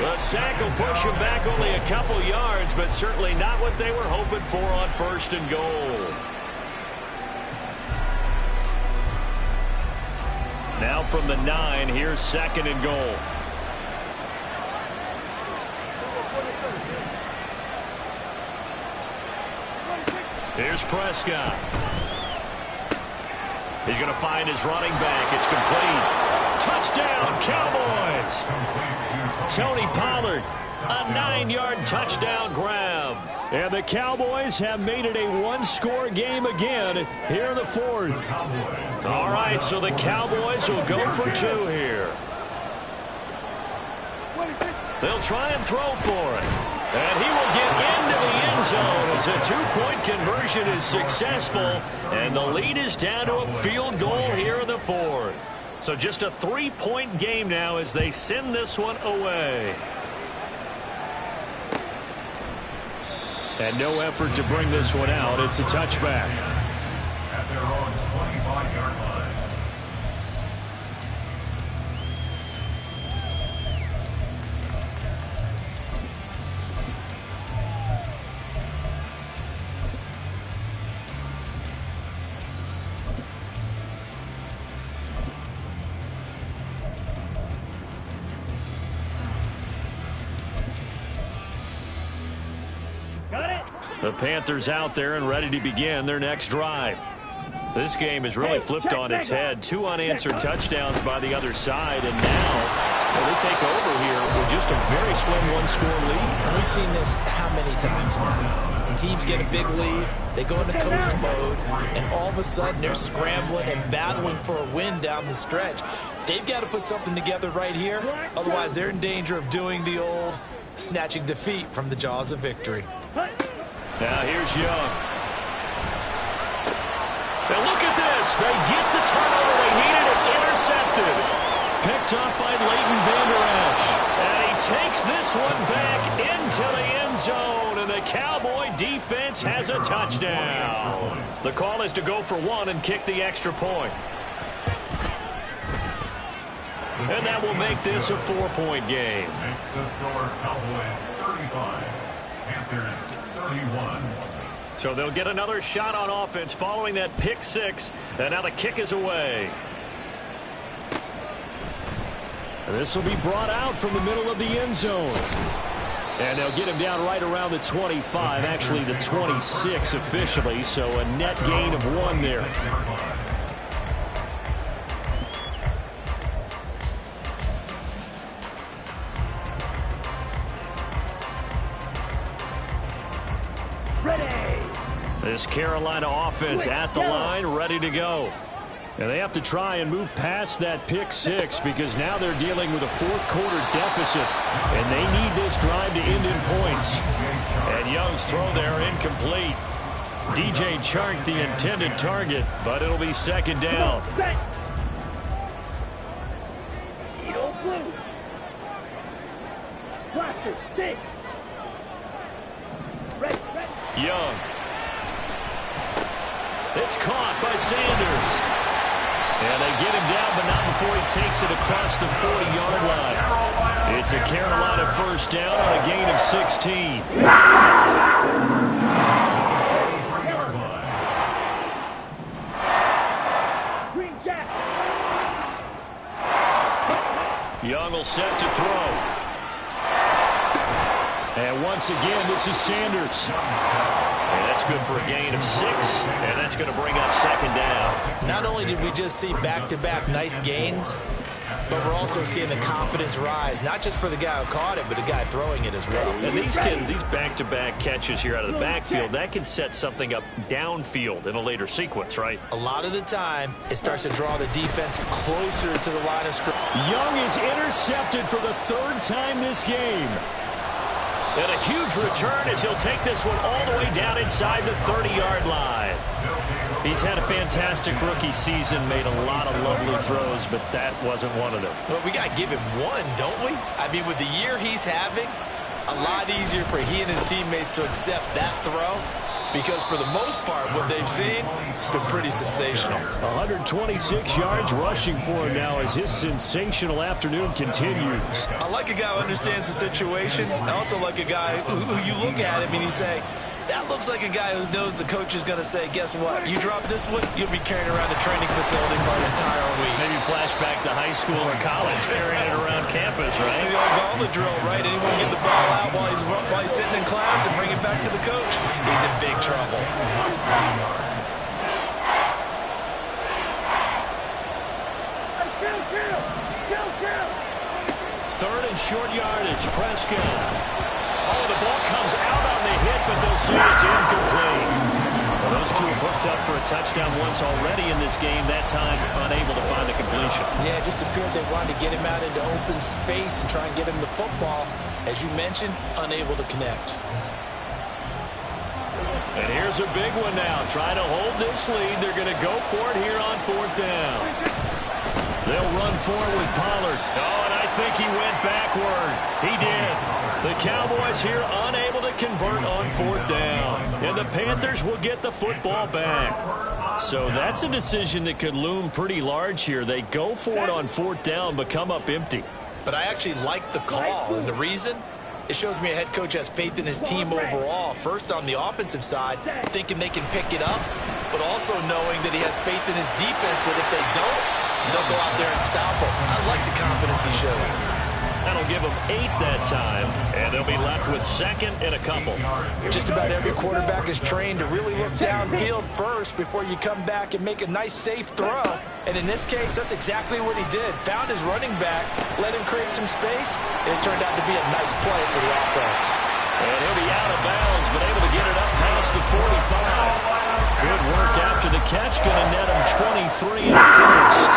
The sack will push him back only a couple yards, but certainly not what they were hoping for on 1st and goal. Now from the 9, here's 2nd and goal. Here's Prescott. He's going to find his running back. It's complete. Touchdown, Cowboys. Tony Pollard, a 9-yard touchdown grab. And the Cowboys have made it a one-score game again here in the fourth. All right, so the Cowboys will go for two here. They'll try and throw for it. And he will get into the end zone as a two-point conversion is successful. And the lead is down to a field goal here in the fourth. So just a 3-point game now as they send this one away. And no effort to bring this one out. It's a touchback. At their own 25-yard line. The Panthers out there and ready to begin their next drive. This game is really flipped on its head. 2 unanswered touchdowns by the other side, and now they take over here with just a very slim one-score lead. And we've seen this how many times now? Teams get a big lead, they go into coast mode, and all of a sudden they're scrambling and battling for a win down the stretch. They've got to put something together right here, otherwise they're in danger of doing the old snatching defeat from the jaws of victory. Now here's Young. Now look at this. They get the turnover they needed. It's intercepted. Picked up by Leighton Vander Esch. And he takes this one back into the end zone. And the Cowboy defense has a touchdown. The call is to go for one and kick the extra point. And that will make this a 4-point game. Makes the score Cowboys 35, Panthers 31. So they'll get another shot on offense following that pick six. And now the kick is away. And this will be brought out from the middle of the end zone. And they'll get him down right around the 25, actually the 26 officially. So a net gain of 1 there. This Carolina offense at the line, ready to go. And they have to try and move past that pick six because now they're dealing with a fourth-quarter deficit. And they need this drive to end in points. And Young's throw there incomplete. DJ Chark the intended target, but it'll be second down. Young. It's caught by Sanders. And they get him down, but not before he takes it across the 40-yard line. It's a Carolina first down on a gain of 16. Young will set to throw. And once again, this is Sanders. And that's good for a gain of 6, and that's going to bring up second down. Not only did we just see back-to-back nice gains, but we're also seeing the confidence rise, not just for the guy who caught it, but the guy throwing it as well. And these back-to-back catches here out of the backfield, that can set something up downfield in a later sequence, right? A lot of the time, it starts to draw the defense closer to the line of scrimmage. Young is intercepted for the 3rd time this game. And a huge return as he'll take this one all the way down inside the 30-yard line. He's had a fantastic rookie season, made a lot of lovely throws, but that wasn't one of them. Well, we got to give him one, don't we? I mean, with the year he's having, a lot easier for he and his teammates to accept that throw. Because for the most part, what they've seen, it's been pretty sensational. 126 yards rushing for him now as his sensational afternoon continues. I like a guy who understands the situation. I also like a guy who you look at him and you say, that looks like a guy who knows the coach is going to say, guess what? You drop this one, you'll be carrying around the training facility for an entire week. Maybe flashback to high school or college, carrying it around campus, right? Maybe on gauntlet drill, right? Anyone get the ball out while he's sitting in class and bring it back to the coach? He's in big trouble. third and short yardage. Prescott. Oh, the ball comes out on the hit, but they'll say it's incomplete. Well, those two have hooked up for a touchdown once already in this game. That time, unable to find the completion. Yeah, it just appeared they wanted to get him out into open space and try and get him the football. As you mentioned, unable to connect. And here's a big one now. Trying to hold this lead. They're going to go for it here on fourth down. They'll run for it with Pollard. Oh, and I think he went backward. He did. The Cowboys here unable to convert on fourth down. And the Panthers will get the football back. So that's a decision that could loom pretty large here. They go for it on fourth down, but come up empty. But I actually like the call, and the reason? It shows me a head coach has faith in his team overall. First, on the offensive side, thinking they can pick it up, but also knowing that he has faith in his defense that if they don't, they'll go out there and stop him. I like the confidence he showed. That'll give them 8 that time, and they'll be left with second and a couple. Just about every quarterback is trained to really look downfield first before you come back and make a nice, safe throw. And in this case, that's exactly what he did. Found his running back, let him create some space, and it turned out to be a nice play for the offense. And he'll be out of bounds, but able to get it up past the 45. Good work after the catch, going to net him 23 in the first.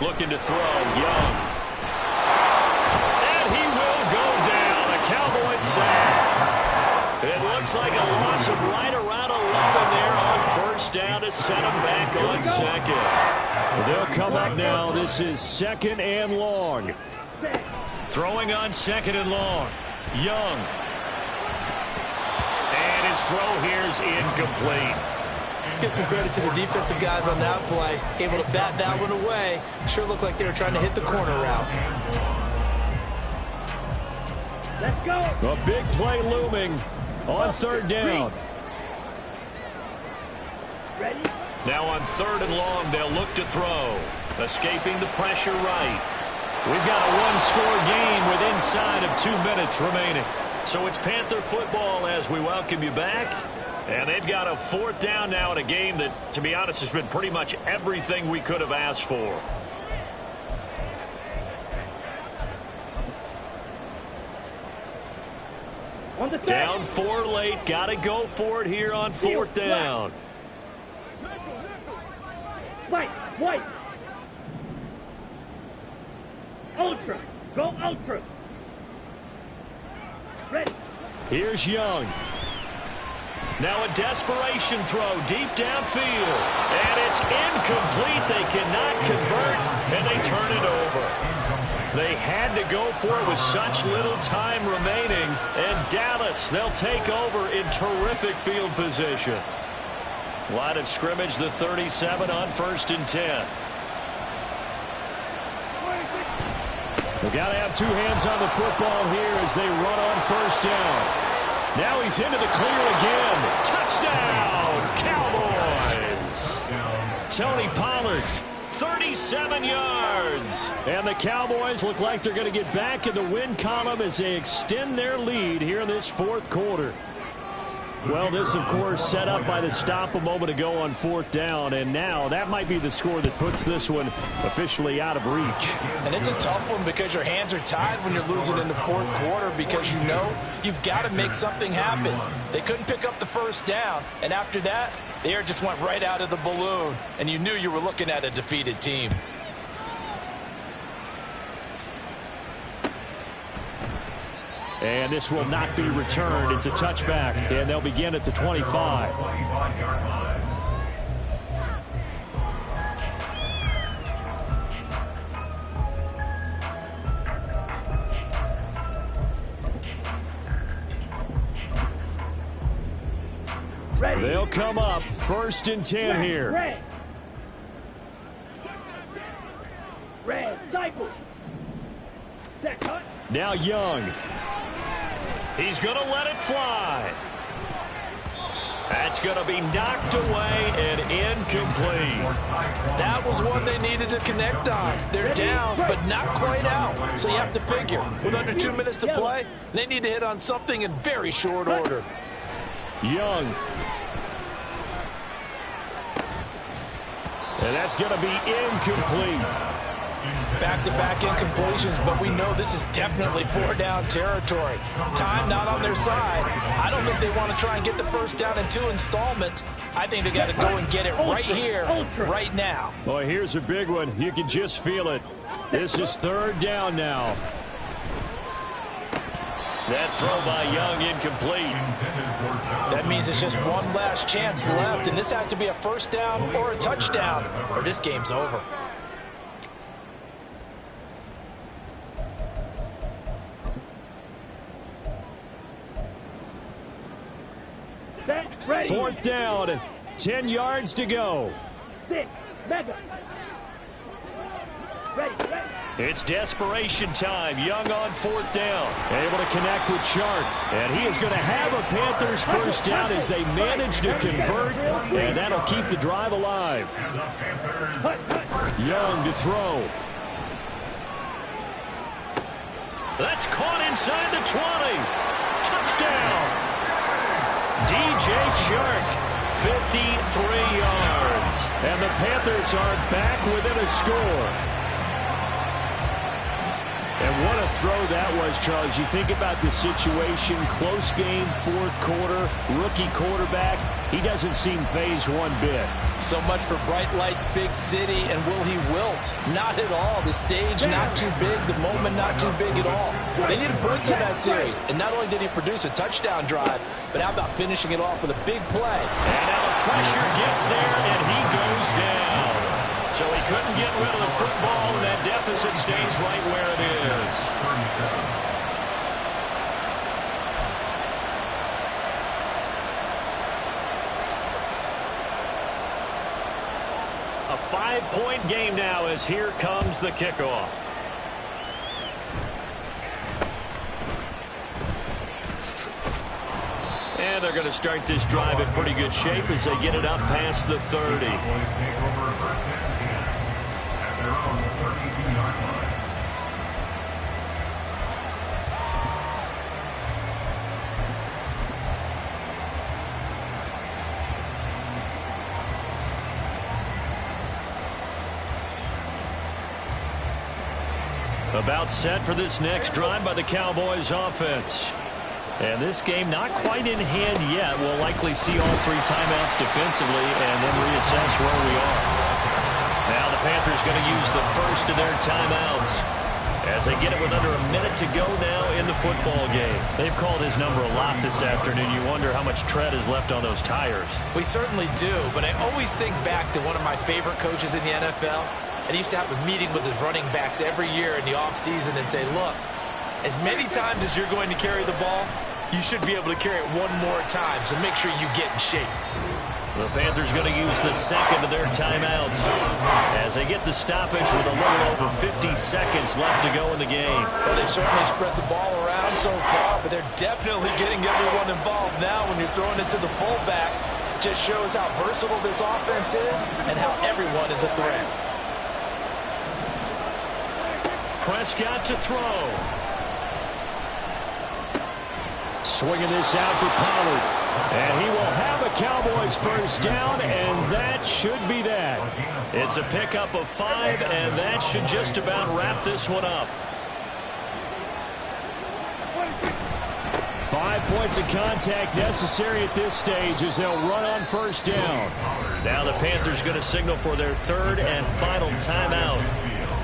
Looking to throw, Young. And he will go down. A Cowboys sack. It looks like a loss of right around 11 there on first down to set him back on second. They'll come up now. This is second and long. Throwing on second and long. Young. And his throw here's incomplete. Let's give some credit to the defensive guys on that play. Able to bat that one away. Sure looked like they were trying to hit the corner route. Let's go. A big play looming on third down. Ready? Now on third and long, they'll look to throw. Escaping the pressure right. We've got a one-score game with inside of 2 minutes remaining. So it's Panther football as we welcome you back. And they've got a fourth down now in a game that, to be honest, has been pretty much everything we could have asked for. Down 4 late. Got to go for it here on fourth down. Fight, white. Ultra. Go ultra. Ready. Here's Young. Now a desperation throw deep downfield. And it's incomplete. They cannot convert, and they turn it over. They had to go for it with such little time remaining. And Dallas, they'll take over in terrific field position. Line of scrimmage, the 37 on 1st and 10. They've got to have 2 hands on the football here as they run on first down. Now he's into the clear again. Touchdown, Cowboys. Tony Pollard, 37 yards. And the Cowboys look like they're going to get back in the win column as they extend their lead here in this fourth quarter. Well, this, of course, set up by the stop a moment ago on fourth down, and now that might be the score that puts this one officially out of reach. And it's a tough one because your hands are tied when you're losing in the fourth quarter because you know you've got to make something happen. They couldn't pick up the first down, and after that, the air just went right out of the balloon, and you knew you were looking at a defeated team. And this will not be returned. It's a touchback, and they'll begin at the 25. Ready. They'll come up 1st and 10 here. Red. Red. Cycle. Set cut. Now Young. He's going to let it fly. That's going to be knocked away and incomplete. That was one they needed to connect on. They're down, but not quite out. So you have to figure, with under 2 minutes to play, they need to hit on something in very short order. Young. And that's going to be incomplete. Back-to-back incompletions, but we know this is definitely four-down territory. Time not on their side. I don't think they want to try and get the first down in 2 installments. I think they got to go and get it right here, right now. Boy, here's a big one. You can just feel it. This is 3rd down now. That throw by Young incomplete. That means it's just one last chance left, and this has to be a first down or a touchdown, or this game's over. Set, ready. 4th down, 10 yards to go. 6, mega. Ready, ready. It's desperation time. Young on 4th down. Able to connect with Chark. And he is going to have a Panthers first down as they manage to convert. And that'll keep the drive alive. Young to throw. That's caught inside the 20. Touchdown. DJ Chark, 53 yards. And the Panthers are back within a score. And what a throw that was, Charles. You think about the situation, close game, 4th quarter, rookie quarterback. He doesn't seem phased one bit. So much for bright lights, big city, and will he wilt? Not at all. The stage not too big, the moment not too big at all. They needed points in that series, and not only did he produce a touchdown drive, but how about finishing it off with a big play? And now the pressure gets there, and he goes down. So he couldn't get rid of the football, and that deficit stays right where it is. A 5-point game now as here comes the kickoff. And they're going to start this drive in pretty good shape as they get it up past the 30. About set for this next drive by the Cowboys offense. And this game not quite in hand yet. We'll likely see all 3 timeouts defensively and then reassess where we are. Now the Panthers going to use the first of their timeouts as they get it with under a minute to go now in the football game. They've called his number a lot this afternoon. You wonder how much tread is left on those tires. We certainly do, but I always think back to one of my favorite coaches in the NFL. And he used to have a meeting with his running backs every year in the offseason and say, look, as many times as you're going to carry the ball, you should be able to carry it one more time, so make sure you get in shape. The Panthers going to use the second of their timeouts as they get the stoppage with a little over 50 seconds left to go in the game. Well, they've certainly spread the ball around so far, but they're definitely getting everyone involved now when you're throwing it to the fullback. Just shows how versatile this offense is and how everyone is a threat. Prescott to throw. Swinging this out for Pollard. And he will have a Cowboys first down, and that should be that. It's a pickup of 5, and that should just about wrap this one up. 5 points of contact necessary at this stage as they'll run on first down. Now the Panthers going to signal for their 3rd and final timeout,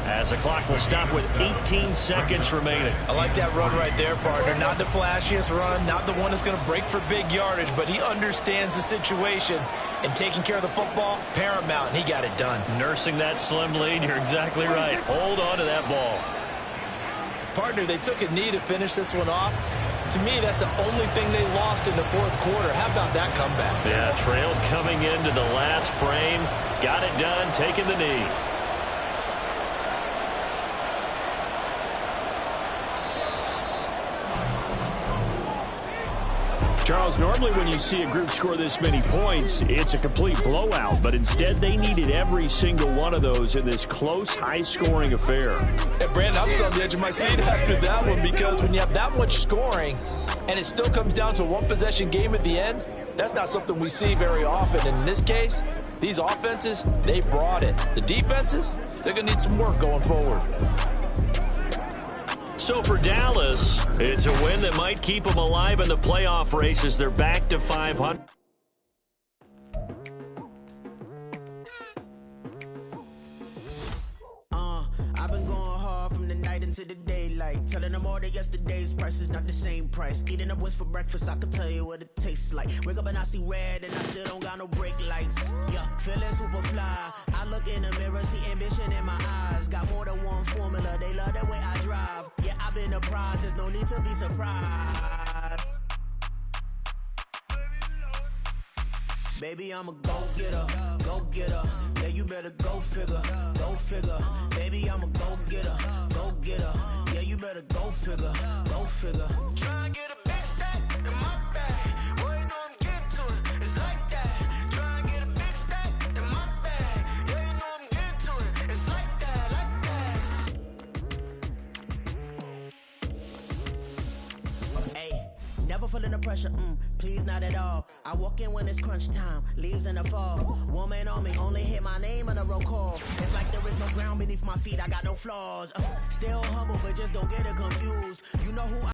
as the clock will stop with 18 seconds remaining. I like that run right there, partner. Not the flashiest run, not the one that's going to break for big yardage, but he understands the situation, and taking care of the football, paramount, and he got it done. Nursing that slim lead, you're exactly right. Hold on to that ball. Partner, they took a knee to finish this one off. To me, that's the only thing they lost in the 4th quarter. How about that comeback? Yeah, trailed coming into the last frame. Got it done, taking the knee. Charles, normally when you see a group score this many points, it's a complete blowout. But instead, they needed every single one of those in this close, high-scoring affair. And Brandon, I'm still on the edge of my seat after that one, because when you have that much scoring and it still comes down to a one-possession game at the end, That's not something we see very often. In this case, these offenses, they brought it. The defenses, they're going to need some work going forward. So for Dallas, it's a win that might keep them alive in the playoff race as they're back to 500. I've been going hard from the night into the daylight, telling them all that yesterday's price is not the same price. Eating up wings for breakfast, I can tell you what it tastes like. Wake up and I see red and I still don't got no brake lights. Yeah, feeling super fly. I look in the mirror, see ambition in my eyes. Got more than one formula, they love the way I drive. Yeah, I've been a prize, there's no need to be surprised. Baby, I'm a go-getter, go-getter. Yeah, you better go figure, go figure. Baby, I'm a go-getter, go-getter. Yeah, you better go figure, go figure. Try and get a big stack in my bag. Boy, you know I'm getting to it, it's like that. Try and get a big stack in my bag. Yeah, you know I'm getting to it, it's like that, like that. Hey, never feeling the pressure, please not at all. I walk in when it's crunch time, leaves in the fall. Woman on me, only hit my name on a roll call. It's like there is no ground beneath my feet, I got no flaws. Still humble, but just don't get it confused. You know who I